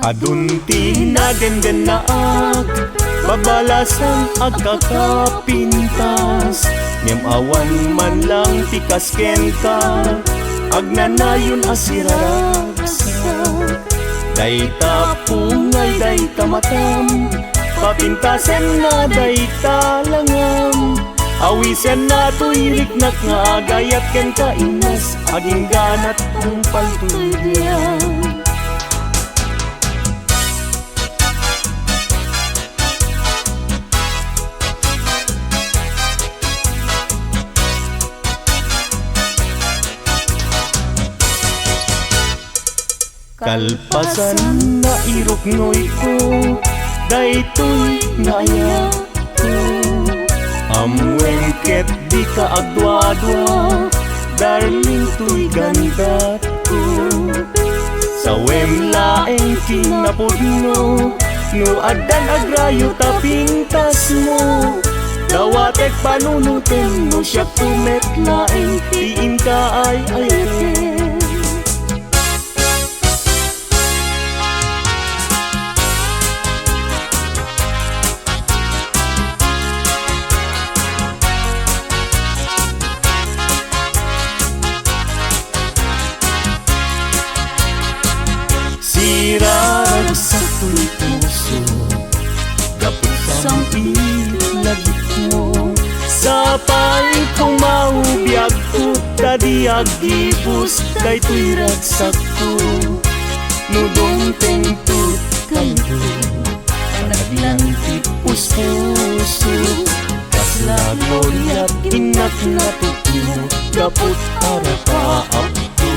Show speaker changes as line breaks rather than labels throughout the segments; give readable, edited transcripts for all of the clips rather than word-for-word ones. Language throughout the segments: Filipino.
Adunti na den naag babalasan ag kakapintas. Ngem awan man lang tikas kenta ag nanayon asiraragsak. Dayta pungay dayta matam papintasen nga dayta langam. Awisen na tuiriknak nga agayat ken kainas aging ganat kung paltoy diyan. Kalpasan na iruknoy ko daytoy ngaya ko. Amwengket di ka agdwa-dwa darling tuy ganda ko. Sa wemlaeng kinapudno no adan agrayo tapintas mo. Dawatek panunutin mo siya kumetlaeng tiin ka ay ayken. Sirarag sa tuy puso gapit sang ilagit mo. Sapay kong maubiyag ko tadi agibus daytoy ragsak ko. Nudong tengtut kayo panaglanti puspuso. Kasla gloria't inak na tutino gapot para paap ko.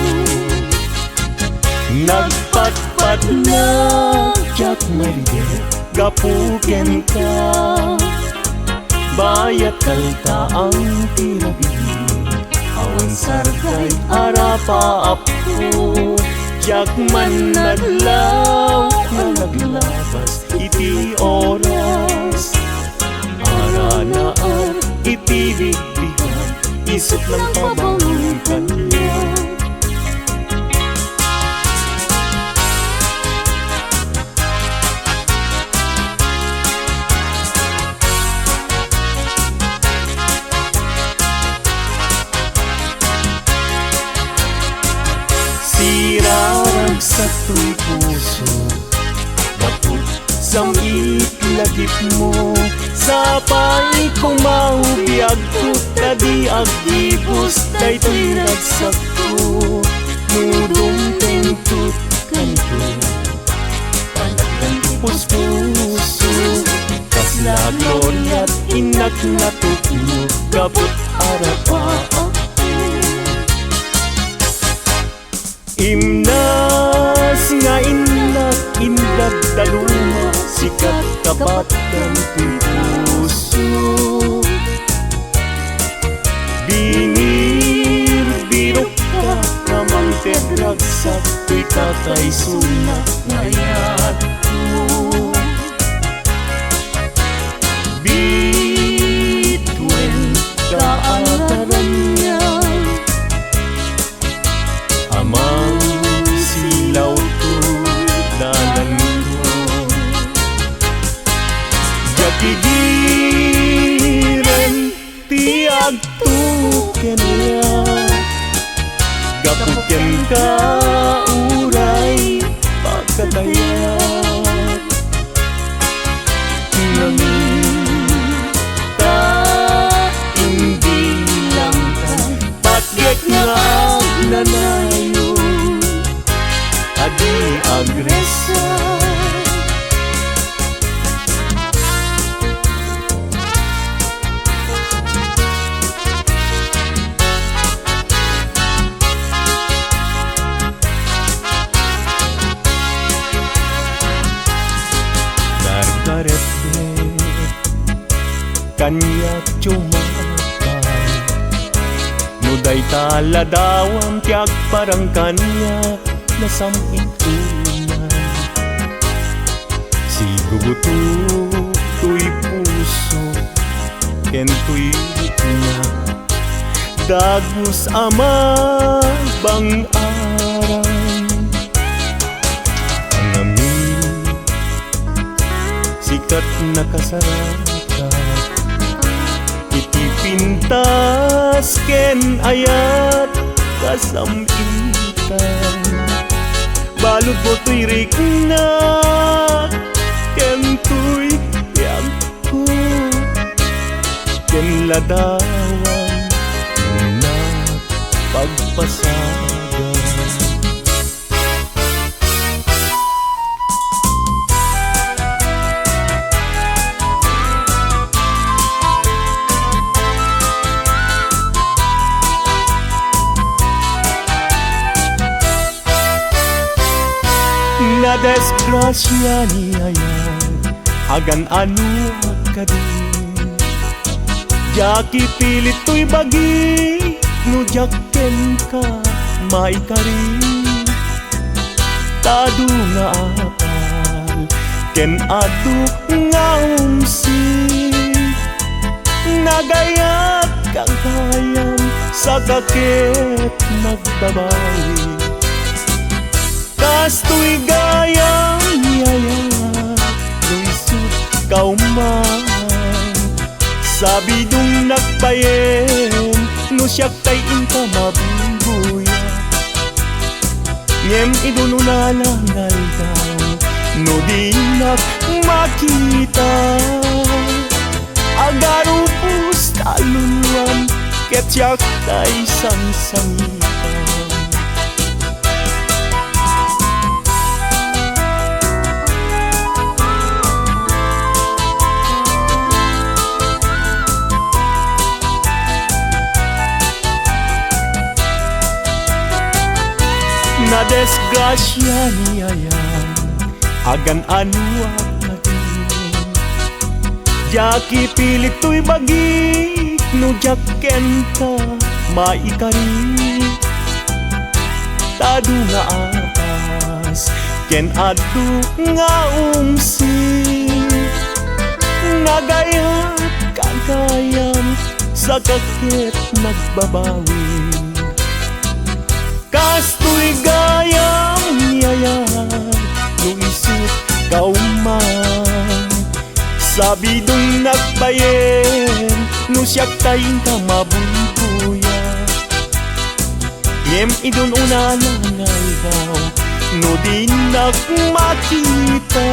Nagpatpat na jak marider gapuken ka. Bayat kalta ang tirabi awan sargay arapa apo. Jak man naglaw na naglabas iti oras. Ara na iti bigbigan isip lang pabangon kanya. Sirarag sa tuy puso gapot sang itlagip mo. Sapay kong maubiyag ko tadi agibus daytoy ragsak ko. Nudong tengtut kanto panaglanti puspuso. Kasla gloria't inak na tutno gapot arapa. Imnas nga inak indag daluma sikat kapatan tuy puso. Binir birok ka namang tedragsak tuy tatay sunak ngayat ko. Bitwen kaataran niya amang silaw to dalan ko. Gapigiren tiag tuken niya gapuken ka uray pagkatayat. Namita hindi lang ka pagyek nga nanayo adi agresa. Dardarete kanya cumakay muday taladawang tiag parang kanya nasampit tunay. Siguguto tuy puso ken tuy na dagus ama bang aray. Ang amin kat nakasarakat. Itipintas ken ayat kasamitan, balod mo to'y rikna ken to'y yagko, ken ladawan na pagpasagan. Na desgrasya niya yan, agan ano ka din. Jaki pilit to'y bagi, no jaken ka maikarin. Tado nga apal, ken adu nga umsi. Nagayat kagayam, sa kakit nagbabawi. Kasto'y gayang yaya, lungsod kauman. Sabi dong nagbayen, no siyak tay inka mabungguya. Ngem idununalangay daw, no di nak makita. Agarupus taluluan, ket siyak tay sangsangitan. Na desgrasya niya yan, agan ano ka din. Jaki pilit to'y bagi, no jaken ka maikarin. Tado nga apas, ken adu nga umsi. Nagayat kagayam, sa kakit nagbabawi. Kasto'y gayang yayat, luisip kauman. Sabi dong nagbayen, no siyak tayin ka mabungkuya. Ngem idun unalangay daw, no di nak makita.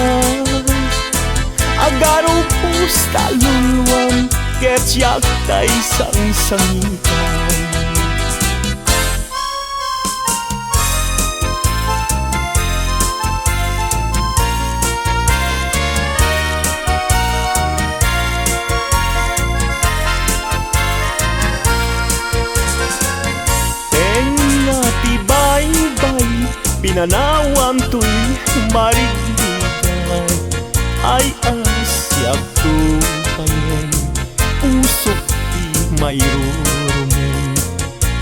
Agaro pusta luluwang, ket siyak tay sangsangitan. Pinanawam to'y marigligay, ay asyak tupayen, usok di mairurumen.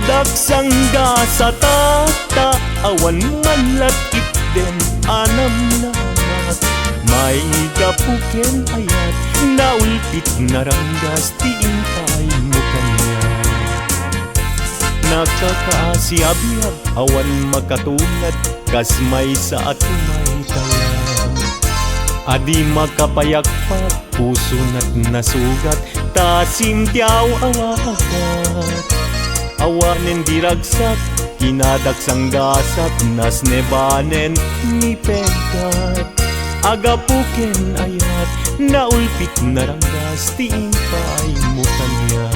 Dagsangga sa tata, awan manlat itden anam namat. May gapuken ayat, naulpit naranggas tiintay mo kanya. Nakakaasiabyab, awan makatulad, kasmay sa atumay talam. Adi makapayakpak, puso na't nasugat, tasim tiyaw awagat. Awanen diragsak, kinadaksang gasat, nas nebanen ni pegat. Agapuken ayat, naulpit naranggas, tiintay mo kanya.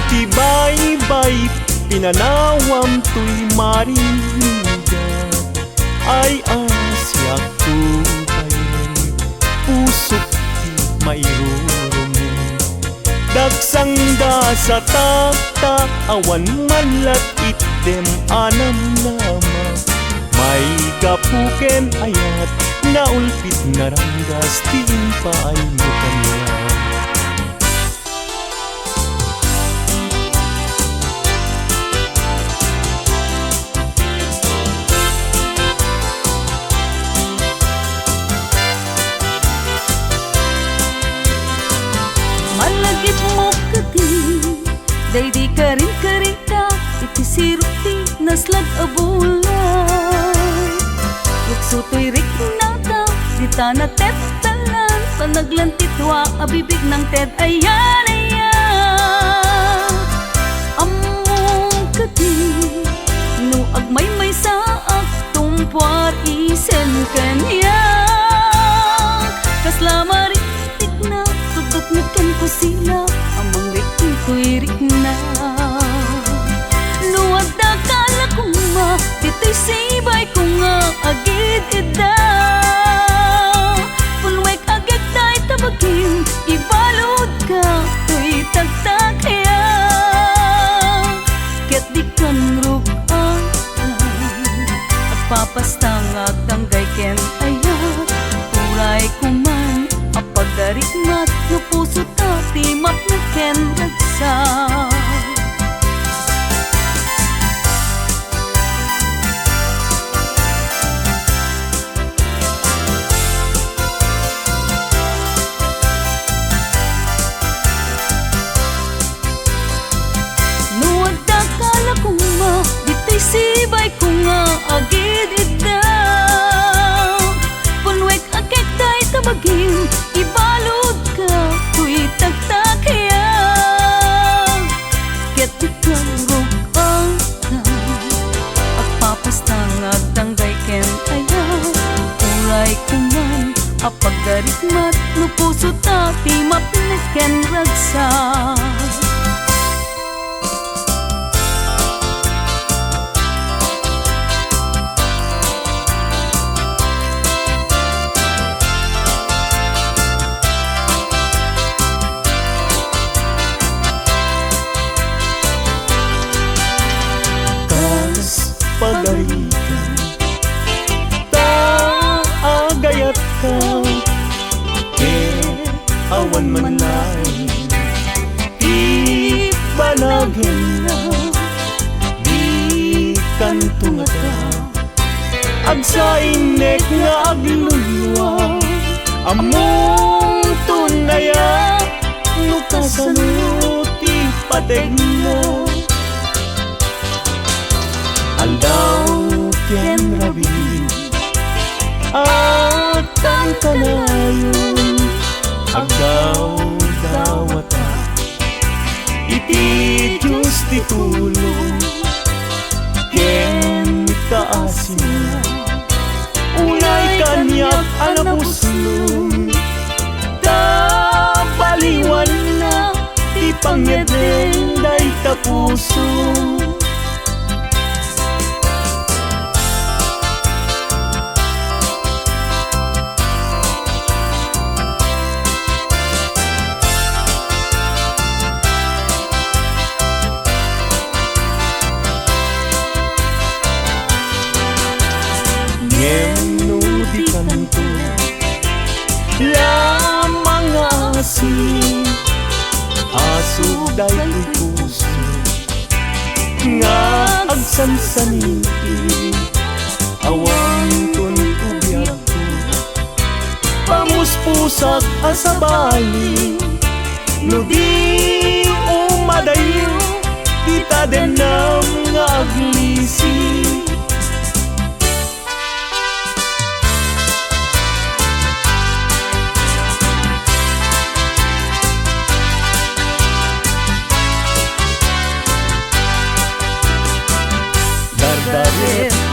Tibay-bay, pinanawam to'y marinigan. Ay asyak tupayen, pusok di mairurumen. Dagsangga sa tata, awan manlat itdem anam nama. May gapuken ayat, naulpit naranggas, tiimpay mo kanya.
di karing-karingta iti sirukti naslad abula. Luksutoy rik nata di tanat tetalan panaglantitwa abibig ng ted ayan ayan. Among kati no agmay-may sa aktumpar isen kanya kasla maritik na tutok nikan ko sila amang rikin ko'y rik na. Nuwag da kala kong ma dito'y sibay ko nga agid ida pulwek agad tayo tabagin ibalod ka ko'y tagtag kaya ket di kan rugaan at papastang agtanggay ken ayan uray kuman apagarik mat no puso tati map na ken ragsa. Nuwag da kala kong ma dito'y sibay ko nga agid ida pulwek agad tayo tabagin ibalod ka ko'y tagtag kaya ket di kang rugaan at papastang agtanggay ken ayan uray kuman apagarik mat no puso tati mapnek ken ragsa.
Pagarikan ta agayat ka ke awan manay ibanagin na di kantunga ka agsa inek nga aglulwa among tunaya no kasanuti pateg na aldaw ken rabi at ang kalayon agdaw dawata iti Diyos ti tulong ken kaasin unay kanyak anapuslong ta baliwan na ti pangedeng day tapuso. Ngeno di kanto lamang asin aso day puso nga agsansaniti awang kun ubiyag ko pamuspusak asabali no di umadayo kita denam nga aglisi.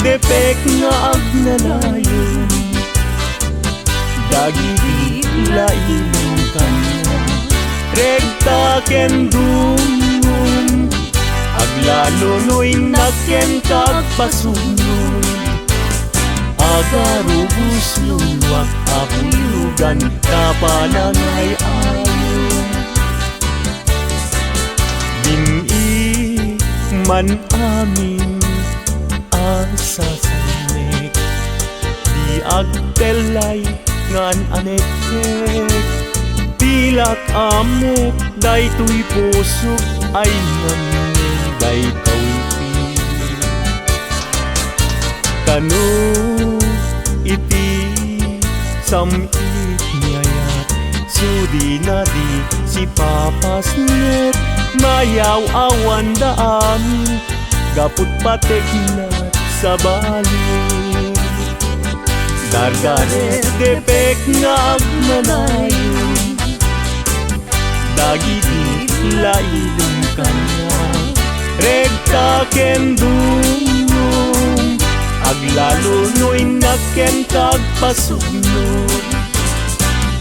Depek nga agnanayon dagiti lain kanya regta ken dungon aglalunoy na ken kagpasunod agarubus luwak apulugan kapanangay ayon dini man amin sasanek di agtelay ngan anek-nek tilak amek daytoy pusok ay namin daytoy kanu iti samit ngayat sudi na di si papasnet mayaw awan daan, gaput pateknat sa bali. Dargares depek nga agmanayo, dagiti lailong kanya, regta kendunong, aglalo no'y naken kagpasugnod.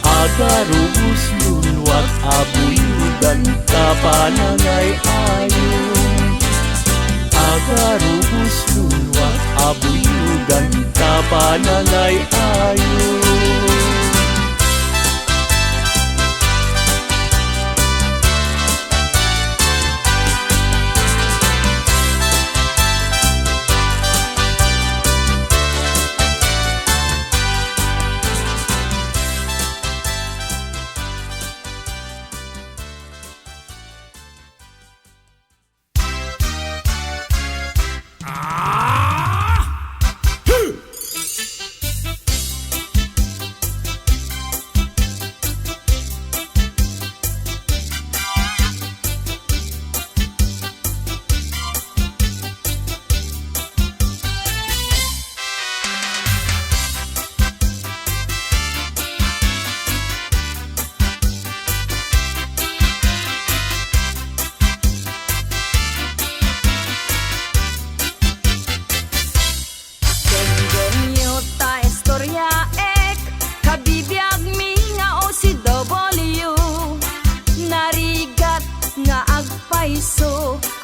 Agarubus lulwat abuyudan kapanangay ayon. Agarubus lulwat abuyudan kapanangay ayon.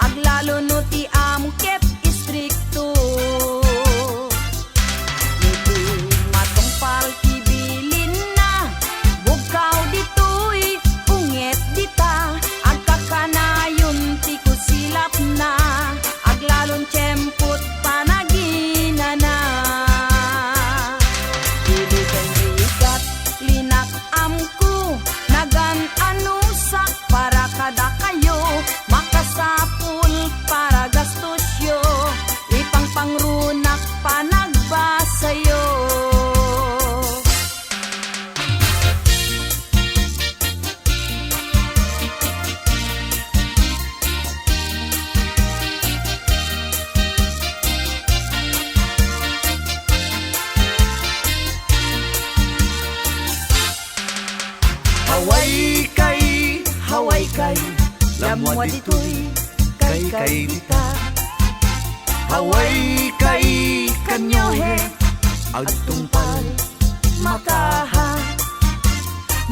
Aglalo no ti amo ket istrikto, iti matungpal kibilin na, bukaw dito'y unget dita, agkakanayon ti kusilap na, aglalon tiyempot panagina na. Iligan rigat linak amko, nagan anusak para kada kayo, makasapul para gastosyo, ipang pangrunak pa nagbasayo. Haway kay, lamwa dito'y kay dita. Haway kay kanyohe, agtungpal makaha,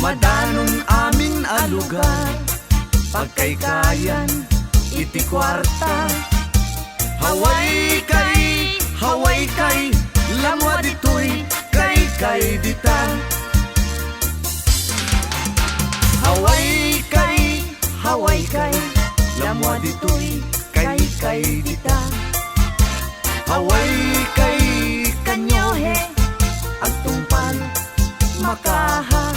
madanon amin a lugar, pagkaykayan iti kwarta. Haway kay, lamwa dito'y kay dita. Haway kay, lamwa dito'y kay dita. Haway kay kanyohe, agtungpal makaha,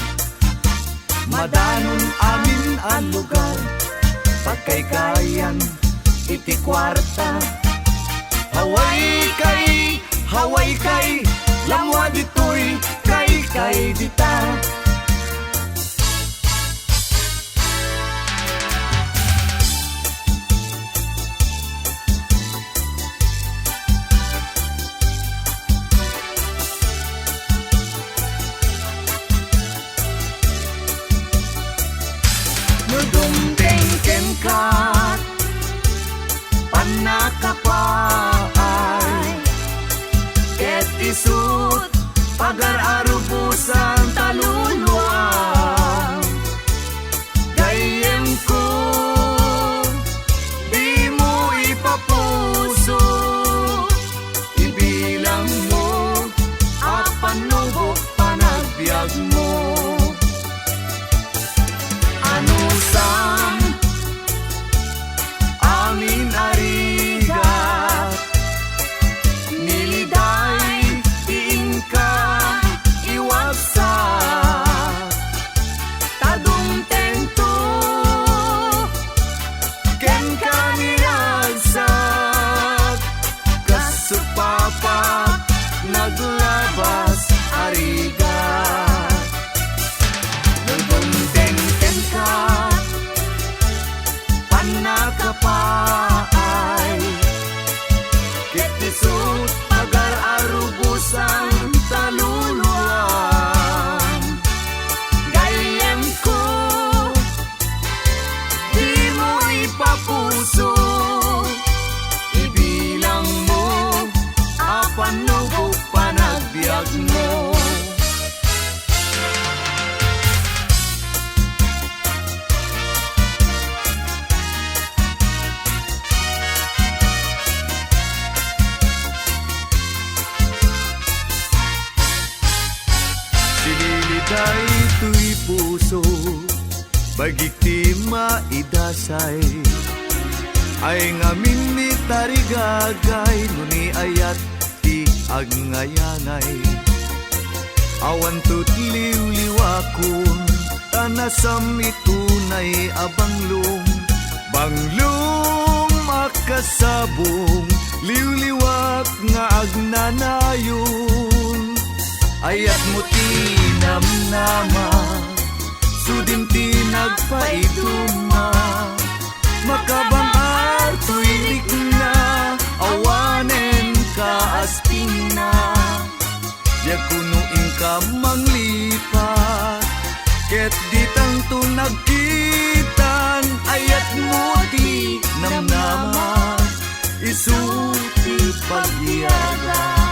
madanon amin ang lugar, pagkaykayan iti kwarta. Haway kay, lamwa dito'y kay dita. Dumdengken ka panakapaay, ket isut pagar-arubusan taluluang. Gayem ko di mo ipapuso, ibilang mo apanubok panagbiag mo. Anusam amin arigat, niliday tiin ka
puso. Ibilang mo, apan lubog panagbiag mo. Sililiday to'y puso, bagiti maidasay. Ay ngamin ni tarigagay, nuni ayat ti agngayanay. Awan to't liwliwakon, tanasam itunay abanglong. Banglong makasabong, liwliwak nga agnanayon. Ayat mo tinamnama, sudin ti nagpaiduma. Makabangar tuirik na, awanen ka asping na. Diag kunuin ka manglipat, ket ditang to nagkitan. Ayat mo ti namnama, isuti pagyaga.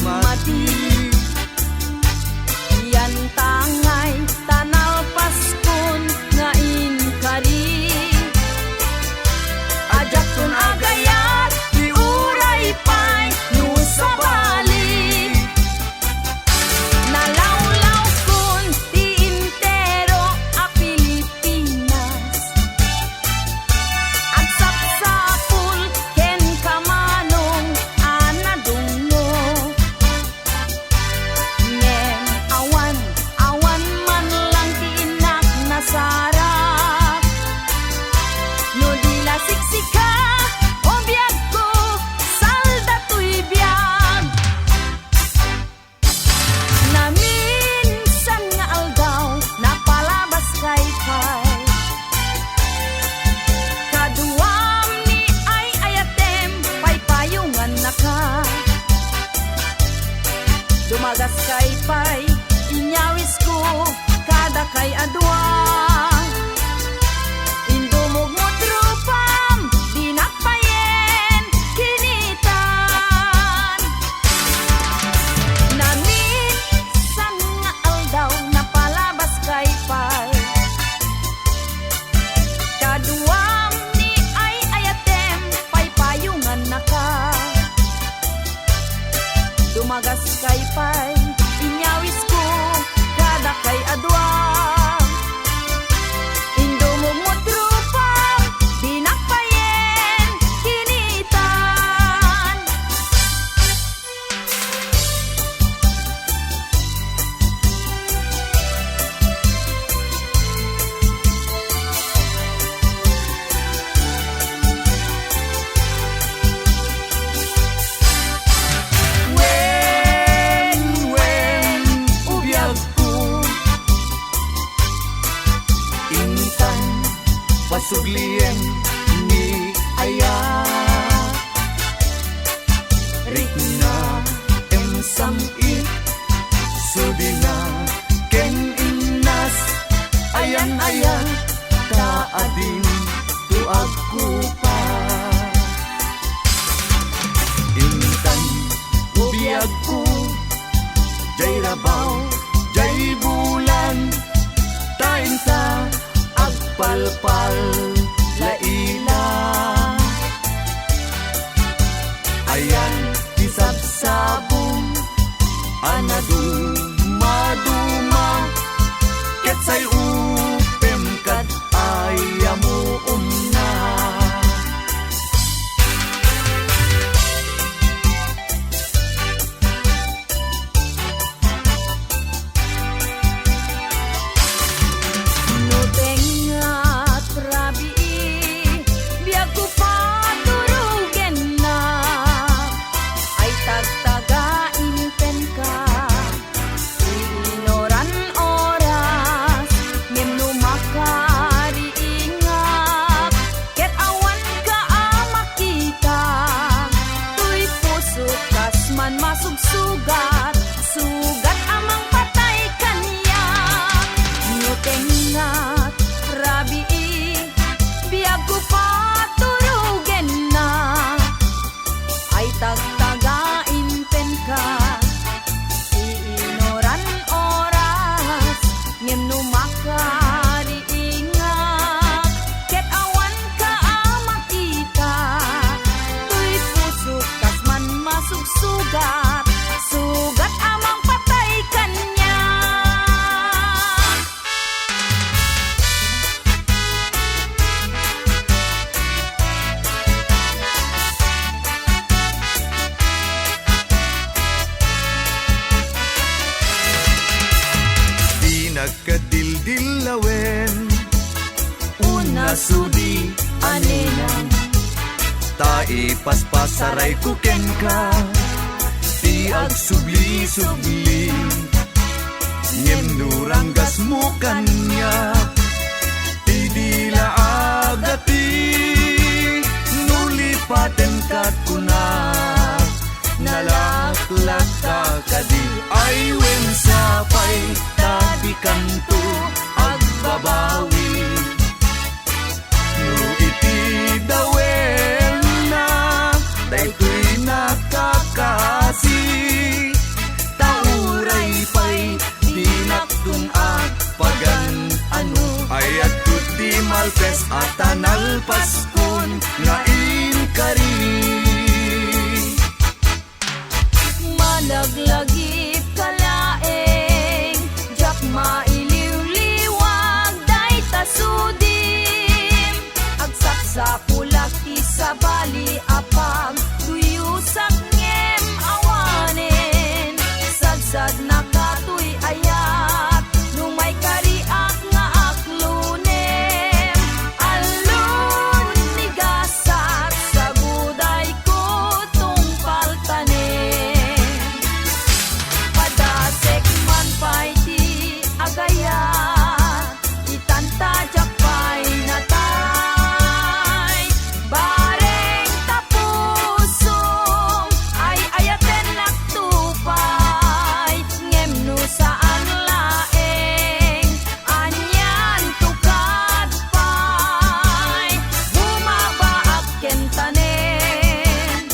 Mati yan tangay tanal paskon nga inkari. Ajak kun agayat di uray pay no sabali. Nalawlaw kun ti intero a Pilipinas. At sapsapul ken kamanong anadungo. Sarap no dila siksika o biag ko salda to'y biag. Naminsan nga aldaw napalabas kay pay. Kaduam ni ay ayatem paypayungan na ka. Dumagas kay pay inyawis ko kada kay adwa. Indumog mo trupam, dinakpayen, kinitan. Naminsan nga aldaw napalabas kay pay. Kaduam ni ay ayatem, paypayungan na ka. Dumagas kay pay, inyawis ko kada kay adwa. Indumog mo trupam, dinakpayen, kinitan. labaw jay bulan tayin ta agpalpal laila ayan isabsabong anadum maduma ketsay upem kat ayamu umna
No tengat rabi biag ko paturugen na ay tagtagain pen ka inoran oras ngem no makariingak ket awan ka makita tuy puso kas man masugsugat sugat amang patay kanya no tengat rabi biag ko paturugen na ay tagtagain pen ka iinoran oras ngem no makariingak ket awan ka makita tuy puso kas man masugsugat sugat amang patay kanya.
di nagkadildilawen
Una sudi anenang
tai paspasaray kuken ka ti agsubli-subli ngem nuranggas mo kanya ti dila agati nulipaten kat kuna nalaklak ka kadi ay wen sapay tadi kanto agbabawi no iti dawen na daytoy nakakasi tauray pay dinaktung pagan ano ay at di malpes at tanalpaskon nga inkari
Malaglagip kalaeng jak mailiw-liwag day tasudim agsaksakulak ti sabali apag tuyusak ngem awanen sagsag nakatuy ayat numay kariak nga aklunem alun ni gasat sa guday ko tungpal tanem padasek man pay ti agayat itanta jakpay natay bareng tapusong ay ayaten naktupay ngem no saan laeng anyan tukad pay bumabaak ken tanen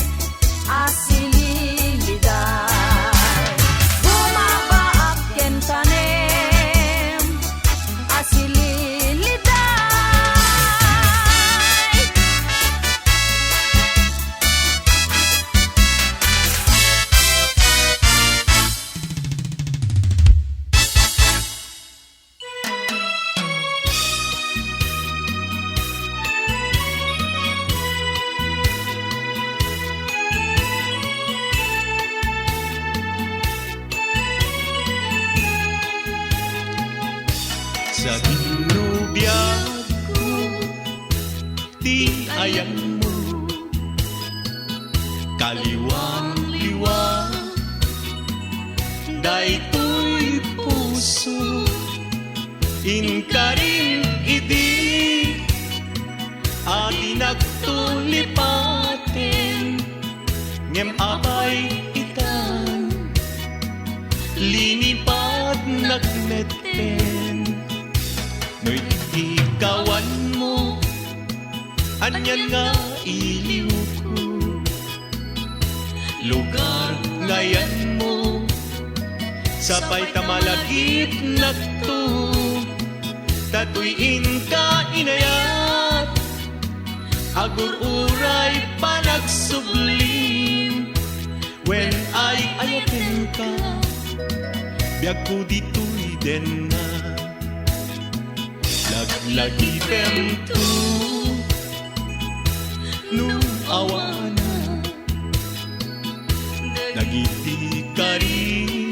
asililiday bumabaak ken tanem asililiday.
sa ginubiyag ko ti ayang mo kaliwang-liwang daytoy puso inkaring idi ati nagtulipaten ngem abay itan linipad nagneten no'y ikawan mo anyan nga iliw ko lugar ngayan mo Sapay tamalagip nagto tatuyin ka inayat agur uray panagsublim when ay ayatin ka biag ko dito'y den na laglagipem to nung awana nagiti ka rin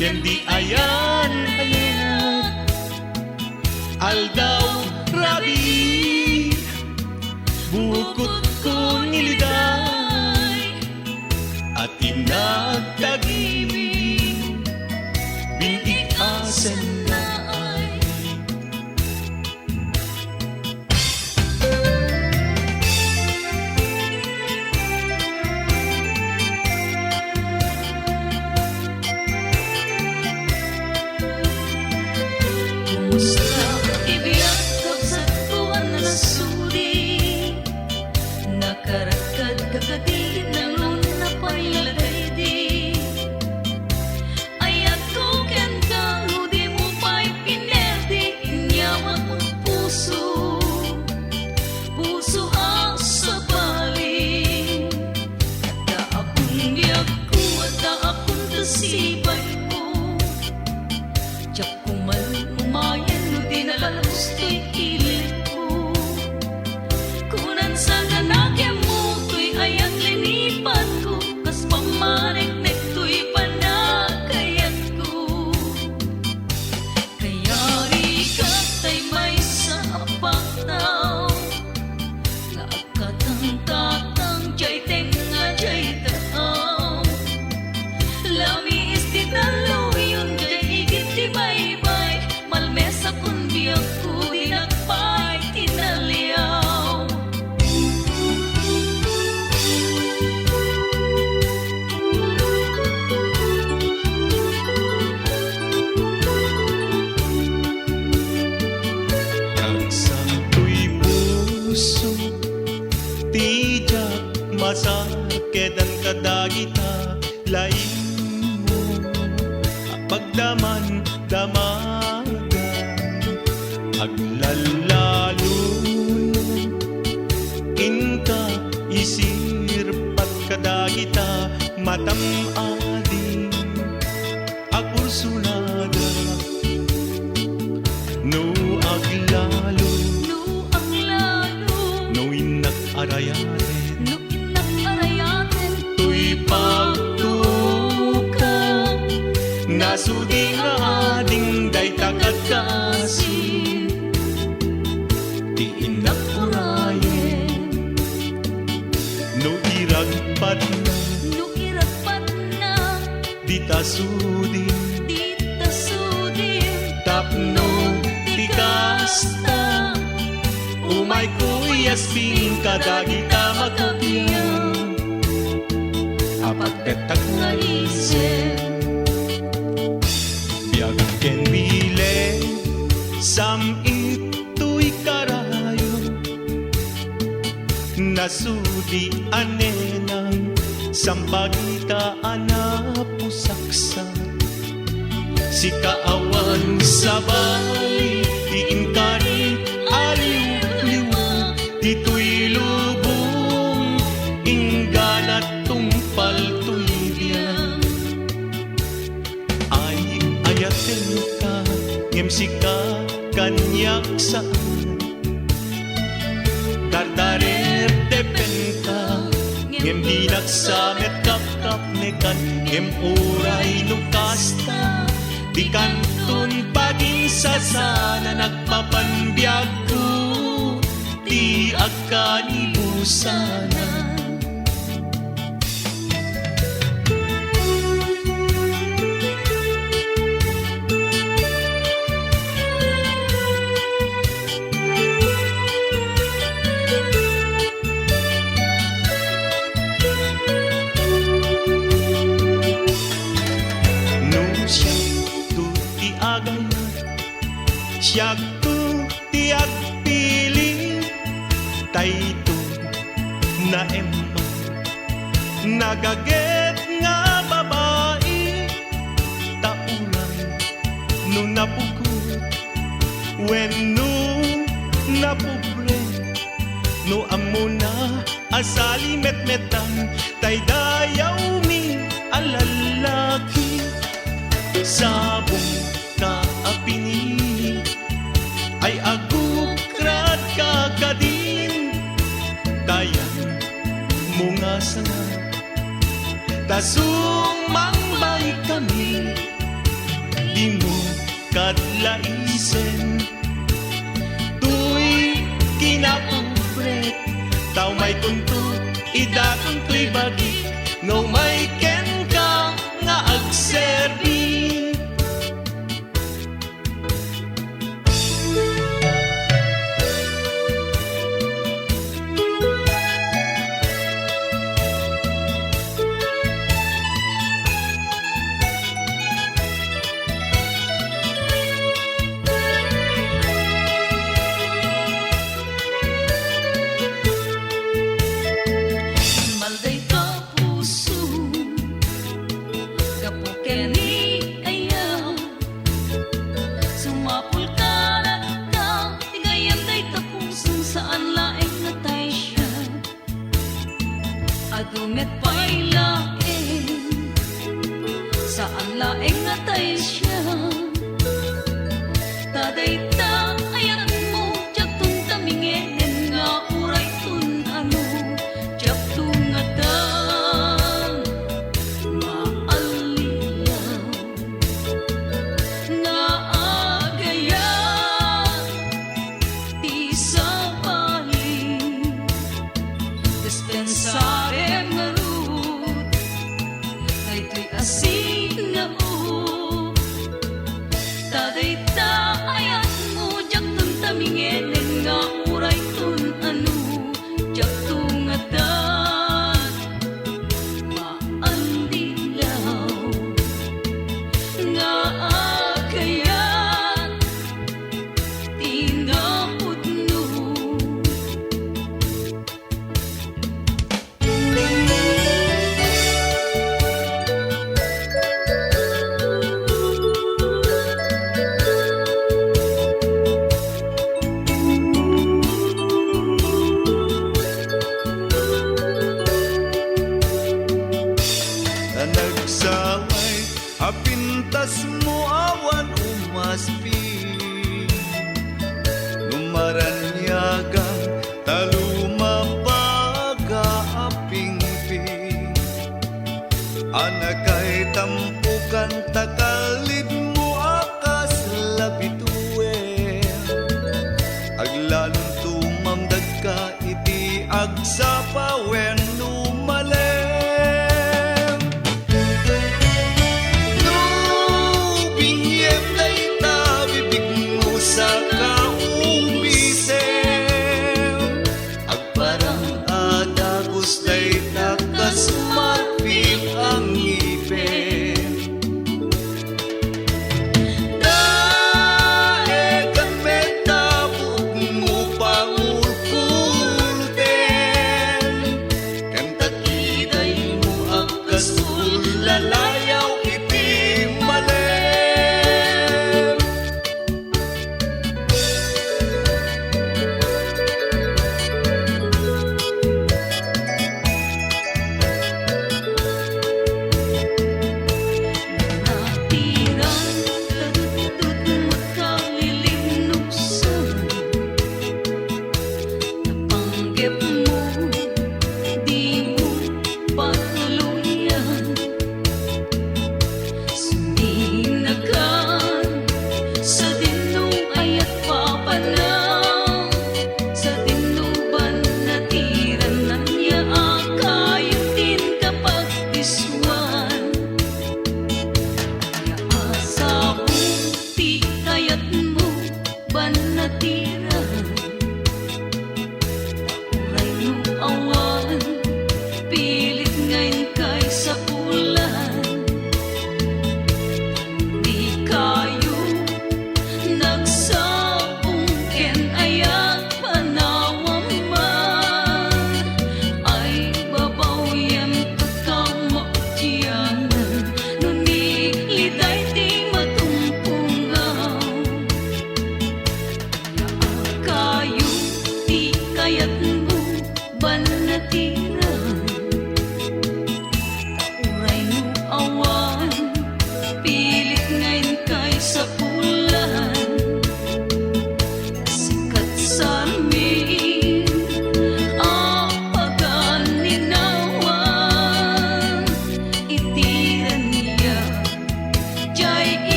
kendi ayan ayat aldaw rabi bukod ko niliday at inagtagimi bintik asen na ay
Kumusta ibiyag sa tuwan na nasudi nakarakad kakadi ng luna pailagay di ayat ko ken kang di mo pa'y pinerdi inyawan mong puso ang sabali ada akong biyag ko ada akong tasibay mo tiyak ko man umayan no di nalalusto'y kilit ko kunan sa ganagyan mo to'y ayang linipan ko kas pamanik to'y panakayat ko kaya ikat ay may sapak daw nga akatang-tatang jay tenga jay taaw lami isti talo yun jay igit di baybay malmesa kun biyag ko dinagpay tinaliyaw
Nagsanto'y puso tijak masakit ang kadagita lain mo pagdaman damagan aglalalun inka isirpat kadagita matam-ading agursunada no aglalo
no ang lalo
no inak arayatin
no inakarayatin
tuy pagtukang nasudi nga ading day takagkasin di inak urayen no iragpad na
no irapat na
di tasudin
di tasudin
tapno di kasta umay kuyas ping kadagita magkapiyang apagtetag nga isip biag ken bile sam ito'y karayo nasudi anenang sampagita anapusaksa si kaawan sabay iingkarit aliw-liw dito'y lubong ingganat tungpal to'y biyang ay ayatin ka ngem sika kanyak saan kardarer depen ka ngem di nagsamet kap-kap nekan ngem uray nukasta di kantun paging sasana nagpapanbiyag ko di agkanibusana siya tu tiag pili tayto na emma nagaget nga babae napugot when no napobre no amo na asali metmetan tay dayaw mi alalaki sabong ka apini ay agukrat ka kadin dayan mo nga sana tasong mangbay kami di mo kadlaisen tuy kinapubret tao may tuntut idatong tuy bagi no may ken ka nga agserbi
Malday ka puso, kapukeni ayaw. Sumapul ka na ka, tigayan day tapusong saan laeng natay siya. Adumet pa'y laeng, saan laeng natay siya. Taday ta ayan mo, tiyak tun tamingenen nga uray tun ano. Tungatan maalilaw nga agayan ti sa paling dispensare marut ay tuy asin nga o taday ta ayan mo jak tun tamingenen nga uray tun ano jak tungatan
na nagsaway apintas mo awan umaspi numaranyagang talumabaga apingpi anakay tampukan takalid mo akas labituen aglalong tumangdag ka iti agsapawen numalem no binyem na itabi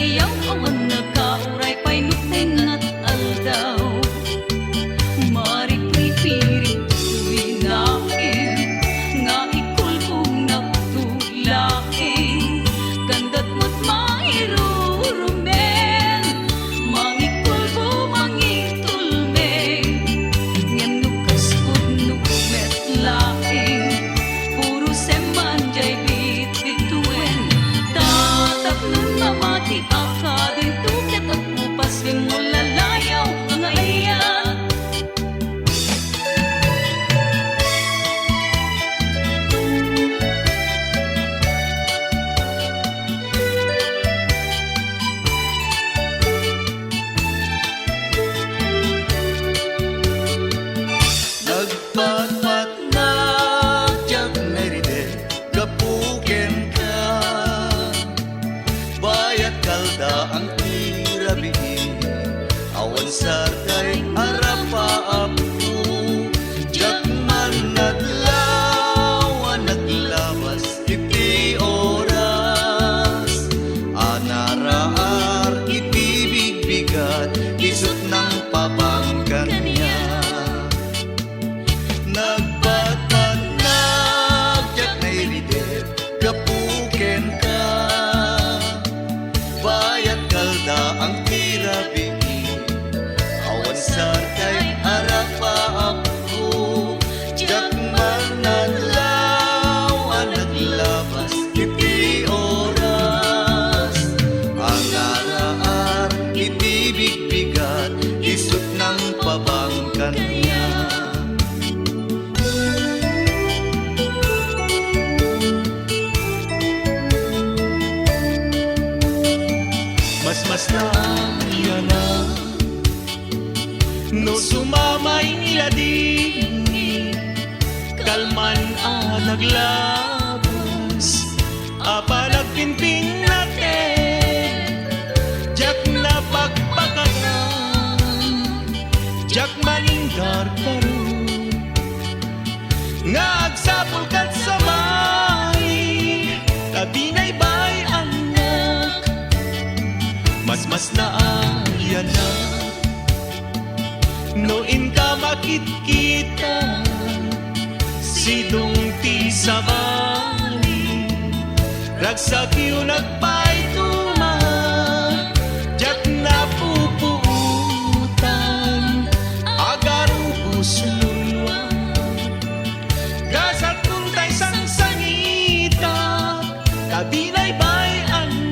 ayaw awan nakauray pa'y nuteng at aldaw. Mari pipirit tuwi nain, nga ikulbong nagtulain. Ganda't mo't mairurumen, mangikulbo mangitulmen. Ngem nukas kod nukmet lain, puro seman jay bit-bituin. Tatap nun mamati akadin tuket at upas mo lalayaw ang ayan.
Nagpatpat na jak neride kapuken ka, bayat kalda ang tirabi, awan sarkay arapaapko. Jak man nadlaw naglabas iti oras, anaraar iti bigbigat isut ng pabangkan niya. Nagpatpanag jak nairider kapuken ka, bayat kalda ang tirabi, awan sarkay arapaapko. Jak manadlaw naglabas iti oras, ang araar iti bigbigat isut ng pabangkan niya. Mas na iyan na no sumamay nila din, kalman naglabas apalagpinpin natin. Jak na pagpakanan, jak maninggar karon, nga agsapol kat sa bahay, kabinay bay anak. Mas na yan na noin ka makikita, sidong ti sa bali, ragsak yung nagpaituma, jak na pupuutan, agarubos luluan, gasat kung tay sangsangita, kabinay bay anak.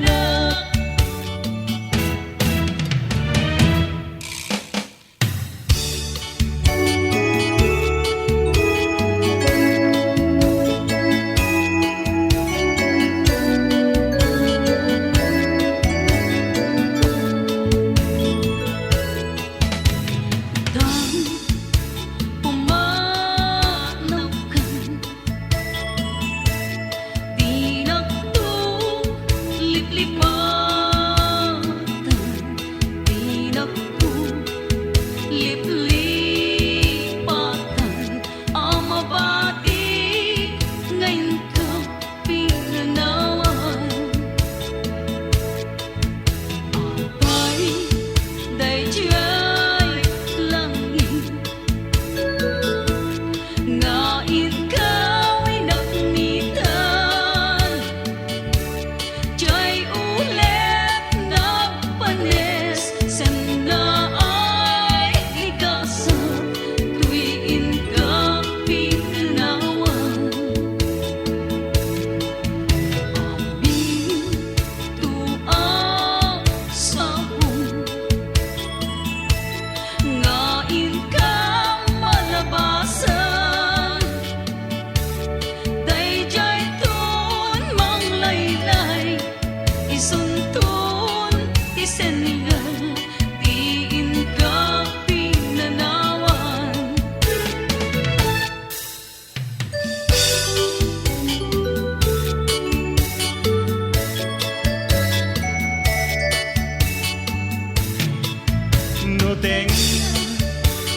Noteng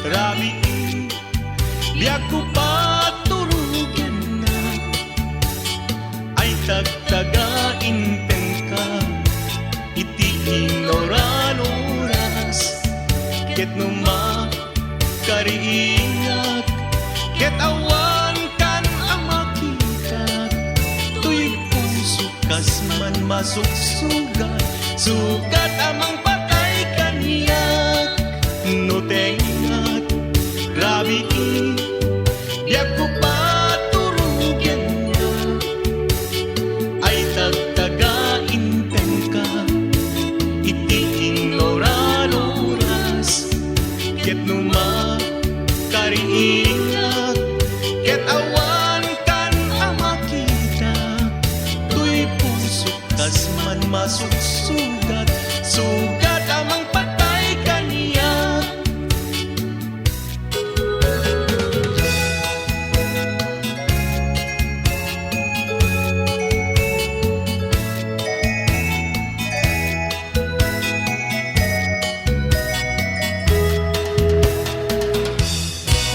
rabi biyak ko patulugan na ay tagtagain ka iti kariingat ket awan kan ang makita tuy puso kas man masuksugat sugat amang patay kaniyak no tengat grabe biag ko paturugin na ay tagtagain ka iti ignoradoras ket numa kariingat ket awan kan ang makita tuy puso kas man masuksugat sugat amang patay kaniyak.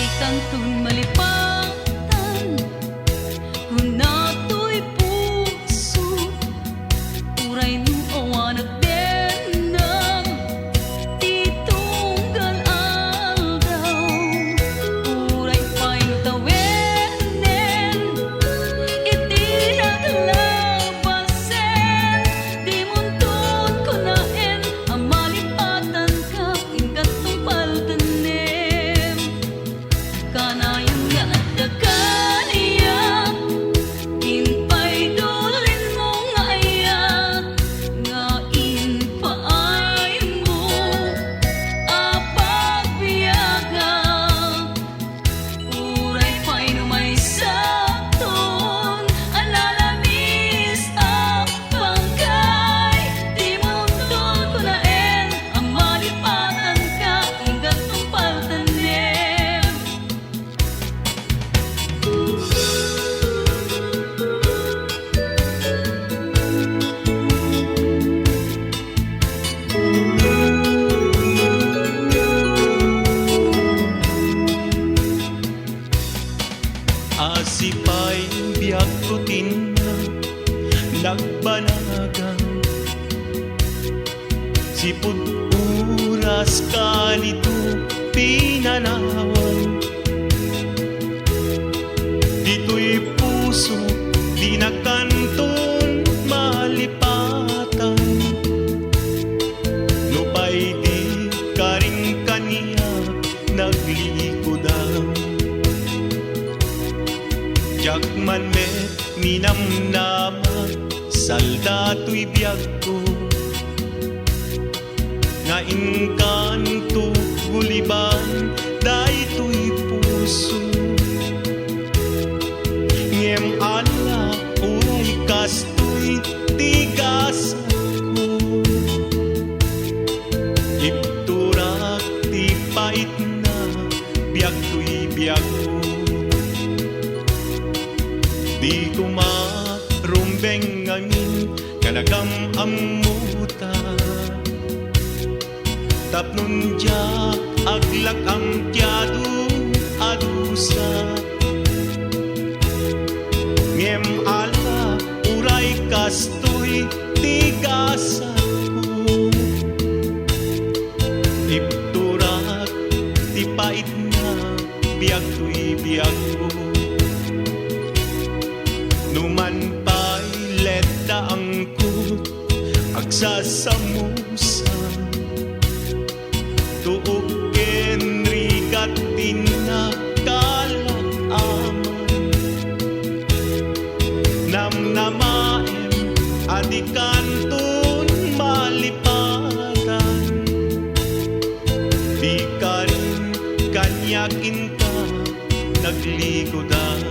Ikantun malipatan kung nato'y puso uray nung awanak denam titunggal aldaw uray pa'y tawenen iti naglabasen di muntun ko naen ang malipatan ka ingatong paltanem kanayong naadakaniyak inpay dulin mo nga ayak nga inpaay mo apagbiyaga uray pa'y numay sakton alalamis ang bangkay di muntun ko naen ang malipatan ka ingatong paltanem.
Asipay biag rutin na nagbanagan sipud oras ka nito pinanawan dito'y puso di na kanton malipatan no pa'y di karing kaniya naglikodan Jakman met minamnama saldato'y biyag ko nga inkanto guliban dayto'y puso ngem ala uray kasto'y tigas ko ipturak ti pait na biyag to'y biyag ko di ko marumbeng angin kanagam amuta tapnon dia aglak ang tiado adusa ngem ala uray kastoy tigas ako ipturak ti pait na biyag to'y biyag ko numan pa'y leda ang kut agsasamusa tuog kenrigat tinakalat aman namnamaem adikanton malipatan di ka rin kanyakin ka naglikodan